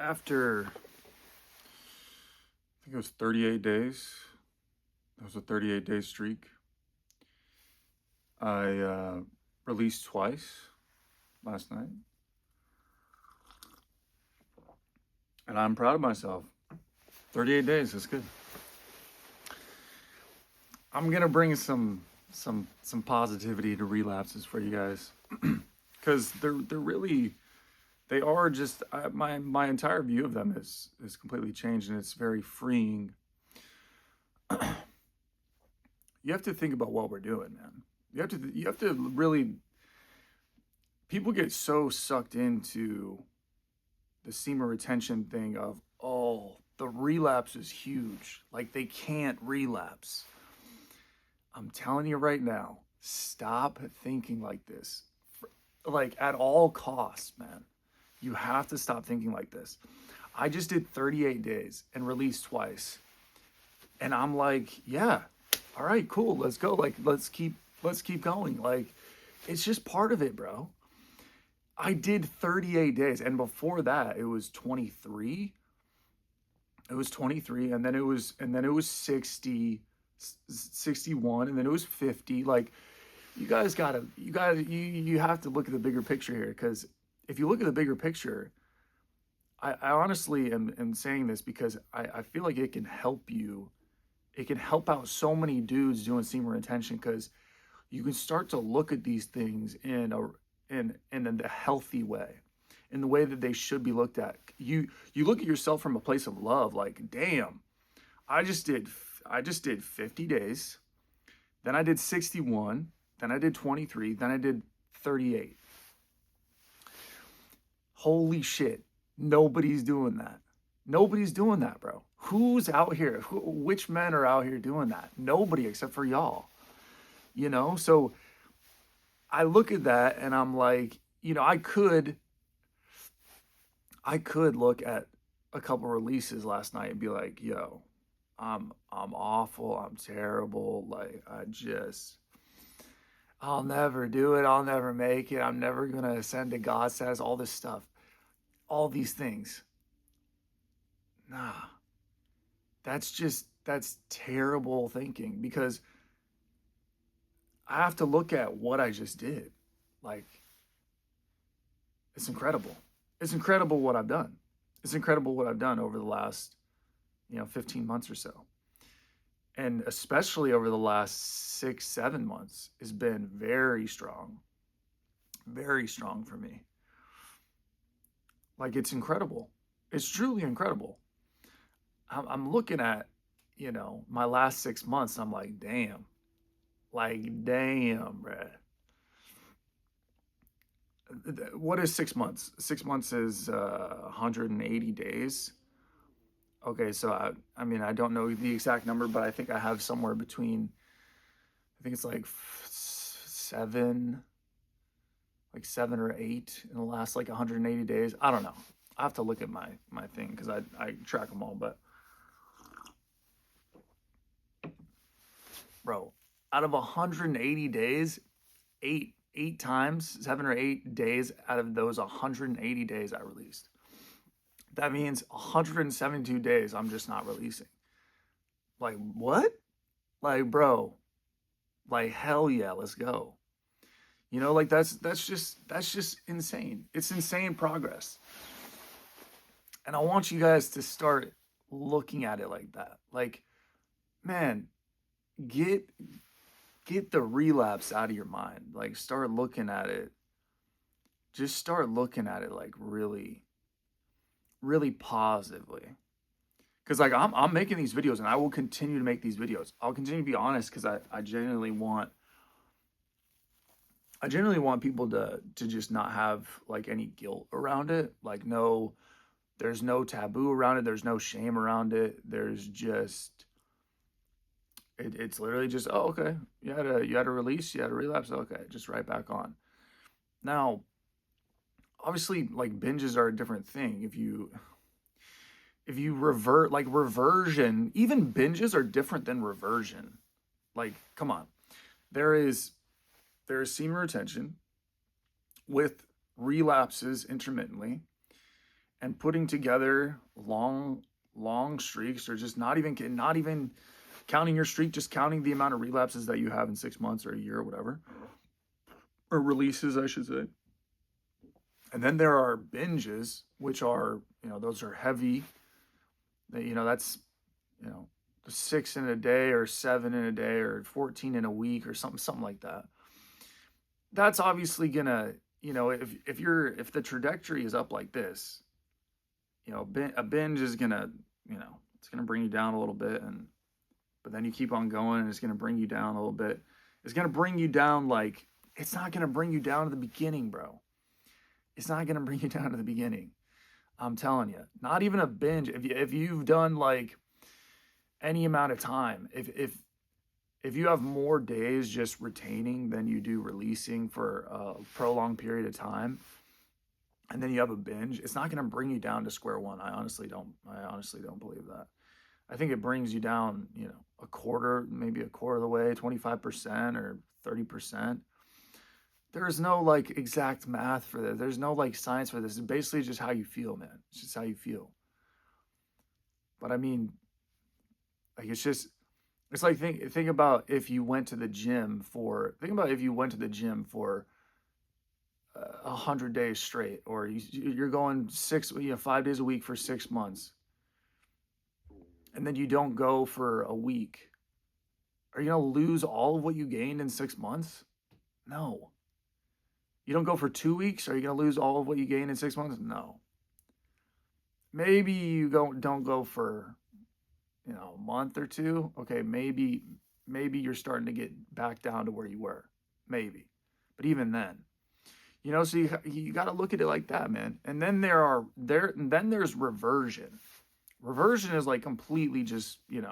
after, I think it was 38 days, it was a 38-day streak. I released twice last night. And I'm proud of myself. 38 days, that's good. I'm gonna bring some positivity to relapses for you guys, because they are just my entire view of them is completely changed, and it's very freeing. You have to think about what we're doing, man. You have to really. People get so sucked into the semen retention thing of, oh, the relapse is huge, like they can't relapse. I'm telling you right now, stop thinking like this. Like, at all costs, man. You have to stop thinking like this. I just did 38 days and released twice. And I'm like, yeah, all right, cool, let's go. Like, let's keep going. Like, it's just part of it, bro. I did 38 days, and before that it was 23. It was 23, and then it was 60, 61, and then it was 50. Like, you have to look at the bigger picture here, because if you look at the bigger picture, I honestly am saying this because I feel like it can help you. It can help out so many dudes doing semen retention, because you can start to look at these things in a healthy way, in the way that they should be looked at. You look at yourself from a place of love, like, damn, I just did 50 days, then I did 61, then I did 23, then I did 38. Holy shit, nobody's doing that. Nobody's doing that, bro. Who's out here? Which men are out here doing that? Nobody, except for y'all. So I look at that and I'm like, I could look at a couple releases last night and be like, yo, I'm awful, I'm terrible, like, I'll never do it, I'll never make it, I'm never gonna ascend to God status, all this stuff, all these things. Nah, that's terrible thinking, because I have to look at what I just did. Like, it's incredible. It's incredible what I've done. It's incredible what I've done over the last, 15 months or so. And especially over the last 6-7 months has been very strong for me. Like, it's incredible. It's truly incredible. I'm looking at, my last 6 months, and I'm like, damn. Like, damn, bruh. What is 6 months? 6 months is 180 days. Okay, so I mean, I don't know the exact number, but I think I have somewhere between, I think it's like 7 or 8 in the last, like, 180 days. I don't know. I have to look at my thing, because I track them all. But, bro, out of 180 days, 8 times, 7 or 8 days out of those 180 days I released. That means 172 days I'm just not releasing. Like, what? Like, bro, like, hell yeah, let's go. Like, that's just insane. It's insane progress. And I want you guys to start looking at it like that. Like, man, get the relapse out of your mind. Like, start looking at it. Just start looking at it, like, really, really positively. Because, like, I'm making these videos, and I will continue to make these videos. I'll continue to be honest, because I genuinely want people to just not have, like, any guilt around it. Like, there's no taboo around it. There's no shame around it. There's just, it's literally just, oh, okay, you had a release, you had a relapse, okay, just right back on. Now, obviously, like, binges are a different thing. If you revert, like, reversion, even binges are different than reversion. Like, come on. There is semen retention with relapses intermittently, and putting together long streaks, or just not even counting your streak, just counting the amount of relapses that you have in 6 months or a year or whatever, or releases, I should say. And then there are binges, which are, those are heavy. That's, 6 in a day or 7 in a day or 14 in a week or something like that. That's obviously gonna, if the trajectory is up like this, a binge is gonna, it's gonna bring you down a little bit, but then you keep on going and it's gonna bring you down a little bit. It's gonna bring you down, like, it's not gonna bring you down to the beginning, bro. It's not gonna bring you down to the beginning. I'm telling you, not even a binge. If you've done like any amount of time, if you have more days just retaining than you do releasing for a prolonged period of time, and then you have a binge, it's not going to bring you down to square one. I honestly don't believe that. I think it brings you down, a quarter, maybe a quarter of the way, 25% or 30%. There's no like exact math for this. There's no like science for this. It's basically just how you feel, man. It's just how you feel. But I mean, like, it's like, think about if you went to the gym for 100 days straight, or you're going 5 days a week for 6 months, and then you don't go for a week. Are you gonna lose all of what you gained in 6 months? No. You don't go for 2 weeks, are you gonna lose all of what you gained in 6 months? No. Maybe you don't go for a month or two. Okay, maybe you're starting to get back down to where you were. Maybe. But even then, so you got to look at it like that, man. And then there's reversion. Reversion is like completely just, you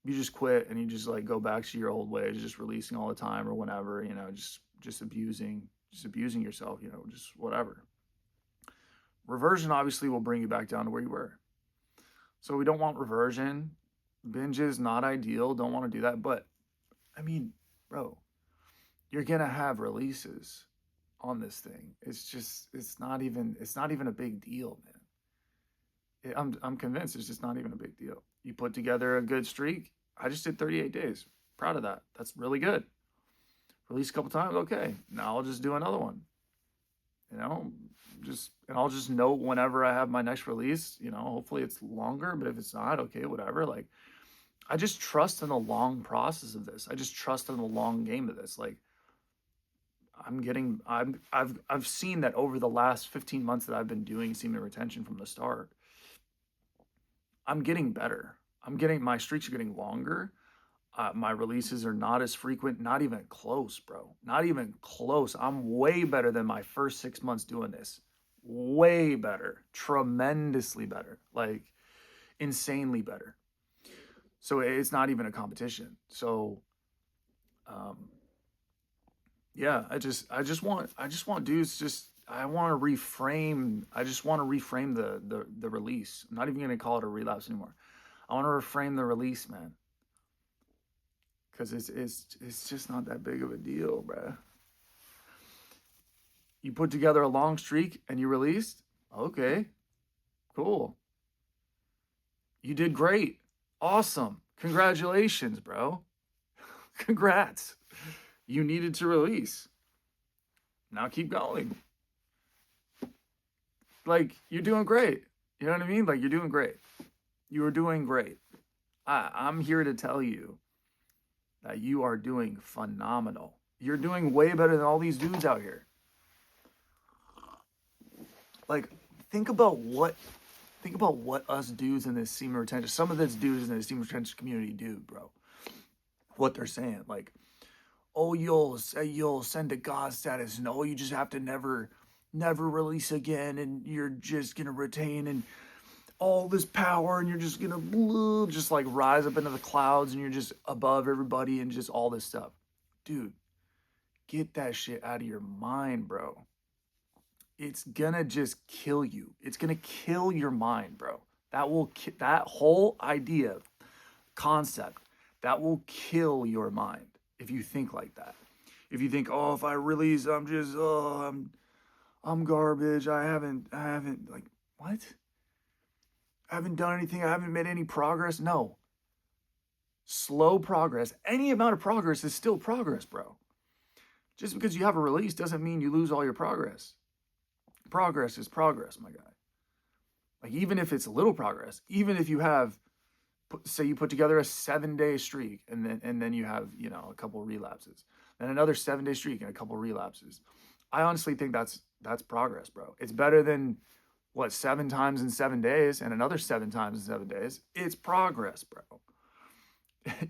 just quit and you just like go back to your old ways, just releasing all the time or whenever, just abusing yourself, just whatever. Reversion obviously will bring you back down to where you were. So we don't want reversion. Binges, not ideal. Don't want to do that. But, I mean, bro, you're going to have releases on this thing. It's not even a big deal, man. I'm convinced it's just not even a big deal. You put together a good streak. I just did 38 days. Proud of that. That's really good. Release a couple times. Okay. Now I'll just do another one. And I'll just note whenever I have my next release, hopefully it's longer, but if it's not, okay, whatever. Like, I just trust in the long process of this. I just trust in the long game of this. Like, I've seen that over the last 15 months that I've been doing semen retention from the start, I'm getting better. My streaks are getting longer. My releases are not as frequent, not even close, bro. Not even close. I'm way better than my first 6 months doing this. Way better. Tremendously better. Like, insanely better. So it's not even a competition. So, yeah, I just want dudes, I want to reframe the release. I'm not even going to call it a relapse anymore. I want to reframe the release, man. Because it's just not that big of a deal, bruh. You put together a long streak and you released? Okay, cool. You did great. Awesome. Congratulations, bro. Congrats. You needed to release. Now keep going. Like, you're doing great. You know what I mean? Like, you're doing great. You are doing great. I'm here to tell you that you are doing phenomenal. You're doing way better than all these dudes out here. Like, think about what us dudes in this semen retention, some of these dudes in the semen retention community do, bro. What they're saying, like, oh, you'll send to God status, and oh, you just have to never release again, and you're just gonna retain and all this power, and you're just gonna just like rise up into the clouds, and you're just above everybody, and just all this stuff. Dude, get that shit out of your mind, bro. It's gonna just kill you. It's gonna kill your mind, bro. That whole idea, concept, that will kill your mind if you think like that. If you think, oh, if I release, I'm I'm garbage. I haven't, like, what? I haven't done anything. I haven't made any progress. No. Slow progress. Any amount of progress is still progress, bro. Just because you have a release doesn't mean you lose all your progress. Progress is progress, my guy. Like, even if it's a little progress, even if you have, say you put together a 7-day streak and then you have, you know, a couple relapses, then another 7-day streak and a couple relapses. I honestly think that's progress, bro. It's better than what, 7 times in 7 days and another 7 times in 7 days. It's progress, bro.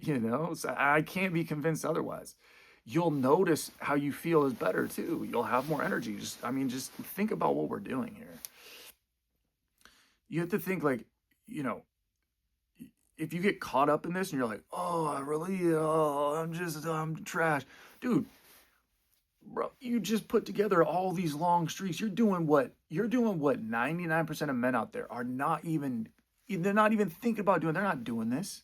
You know, so I can't be convinced otherwise. You'll notice how you feel is better too. You'll have more energy. Just think about what we're doing here. You have to think, like, you know, if you get caught up in this and you're like, oh, I'm trash. Dude, bro, you just put together all these long streaks. You're doing what 99% of men out there are not even, they're not even thinking about doing. They're not doing this.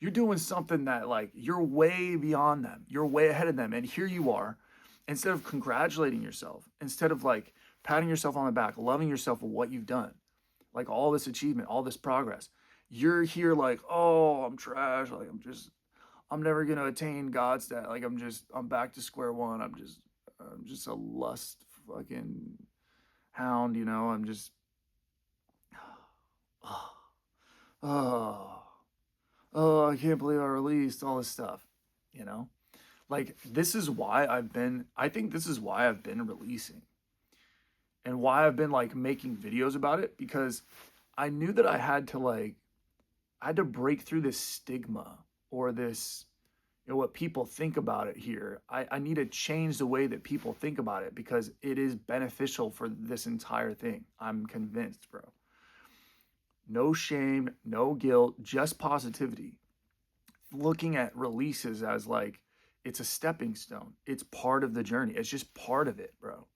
You're doing something that, like, you're way beyond them. You're way ahead of them. And here you are, instead of congratulating yourself, instead of like patting yourself on the back, loving yourself for what you've done, like all this achievement, all this progress, you're here like, oh, I'm trash. Like, I'm never going to attain God's stat. Like, I'm back to square one. I'm just a lust fucking hound, you know? I'm just, oh, oh, I can't believe I released all this stuff, you know? Like, I think this is why I've been releasing and why I've been like making videos about it, because I knew that I had to break through this stigma or this, you know, what people think about it here. I need to change the way that people think about it because it is beneficial for this entire thing. I'm convinced, bro. No shame, no guilt, just positivity. Looking at releases as like it's a stepping stone. It's part of the journey. It's just part of it, bro.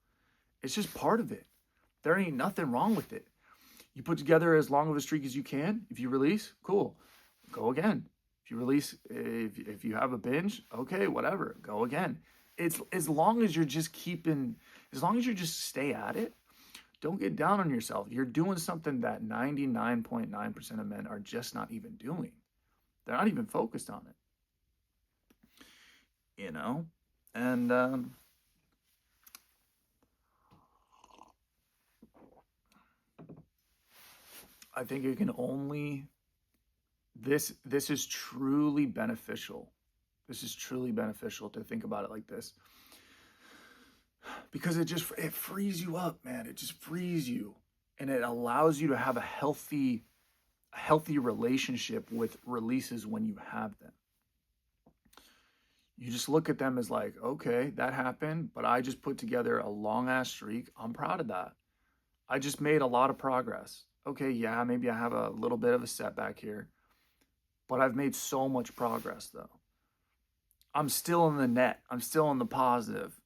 It's just part of it. There ain't nothing wrong with it. You put together as long of a streak as you can. If you release, cool. Go again. If you release, if you have a binge, okay, whatever. Go again. It's as long as you're just keeping, as long as you just stay at it, don't get down on yourself. You're doing something that 99.9% of men are just not even doing. They're not even focused on it, you know? And I think it can only, this is truly beneficial. This is truly beneficial to think about it like this, because it frees you up, man. It just frees you, and it allows you to have a healthy relationship with releases when you have them. You just look at them as like, okay, that happened, but I just put together a long ass streak. I'm proud of that. I just made a lot of progress. Okay, yeah, maybe I have a little bit of a setback here, but I've made so much progress though. I'm still in the net. I'm still in the positive.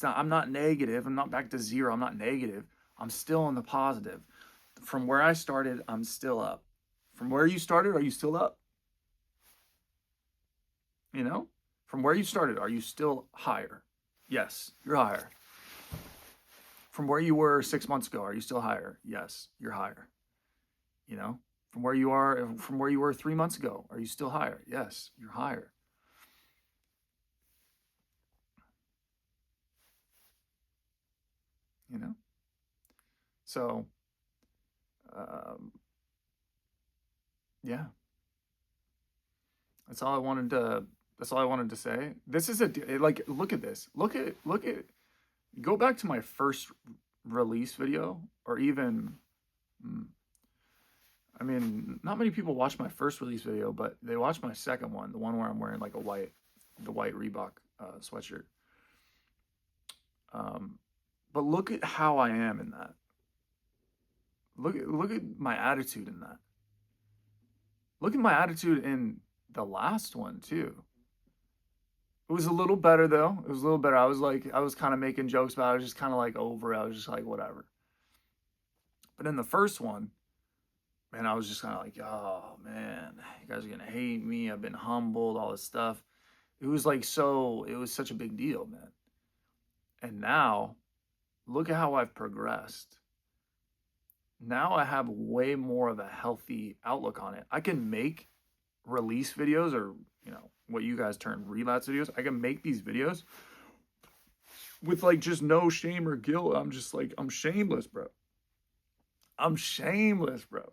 I'm not negative. I'm not back to zero. I'm not negative. I'm still in the positive. From where I started, I'm still up. From where you started, are you still up? You know? From where you started, are you still higher? Yes, you're higher. From where you were 6 months ago, are you still higher? Yes, you're higher. You know? From where you were 3 months ago, are you still higher? Yes, you're higher. You know? So, um, yeah, that's all I wanted to. That's all I wanted to say. This is like, look at this. Look at. Go back to my first release video, or even. mm, I mean, not many people watch my first release video, but they watch my second one, the one where I'm wearing like the white Reebok sweatshirt. Um, but look at how I am in that. Look at my attitude in that. Look at my attitude in the last one too. It was a little better though. It was a little better. I was kind of making jokes about it. I was just kind of like over it. I was just like, whatever. But in the first one, man, I was just kind of like, oh man, you guys are gonna hate me. I've been humbled, all this stuff. It was like, it was such a big deal, man. And now look at how I've progressed. Now I have way more of a healthy outlook on it. I can make release videos, or what you guys term relapse videos. I can make these videos with like just no shame or guilt. I'm just like, I'm shameless, bro. I'm shameless, bro.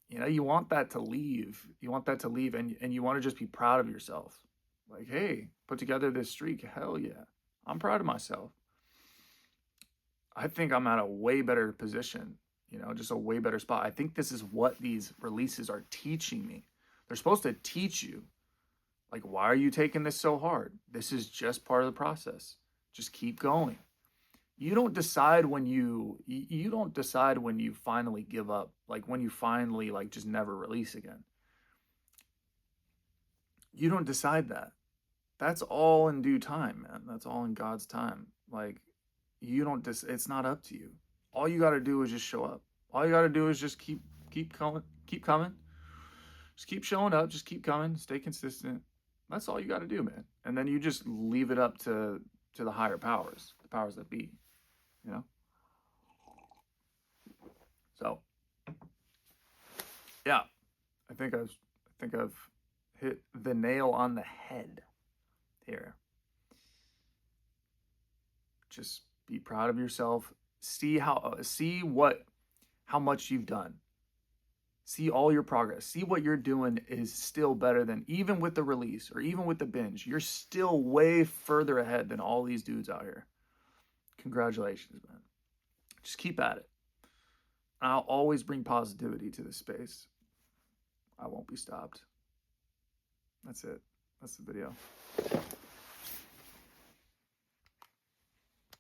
You want that to leave. You want that to leave, and you want to just be proud of yourself. Like, hey, put together this streak. Hell yeah. I'm proud of myself. I think I'm at a way better position, just a way better spot. I think this is what these releases are teaching me. They're supposed to teach you, like, why are you taking this so hard? This is just part of the process. Just keep going. You don't decide when you finally give up, like when you finally like just never release again. You don't decide that. That's all in due time, man. That's all in God's time. Like, it's not up to you. All you got to do is just show up. All you got to do is just keep coming, just keep showing up, just keep coming, stay consistent. That's all you got to do, man. And then you just leave it up to the higher powers, the powers that be, So, yeah, I think I've hit the nail on the head here. Just be proud of yourself. See how much you've done. See all your progress. See what you're doing is still better than, even with the release or even with the binge. You're still way further ahead than all these dudes out here. Congratulations, man. Just keep at it. I'll always bring positivity to this space. I won't be stopped. That's it. That's the video.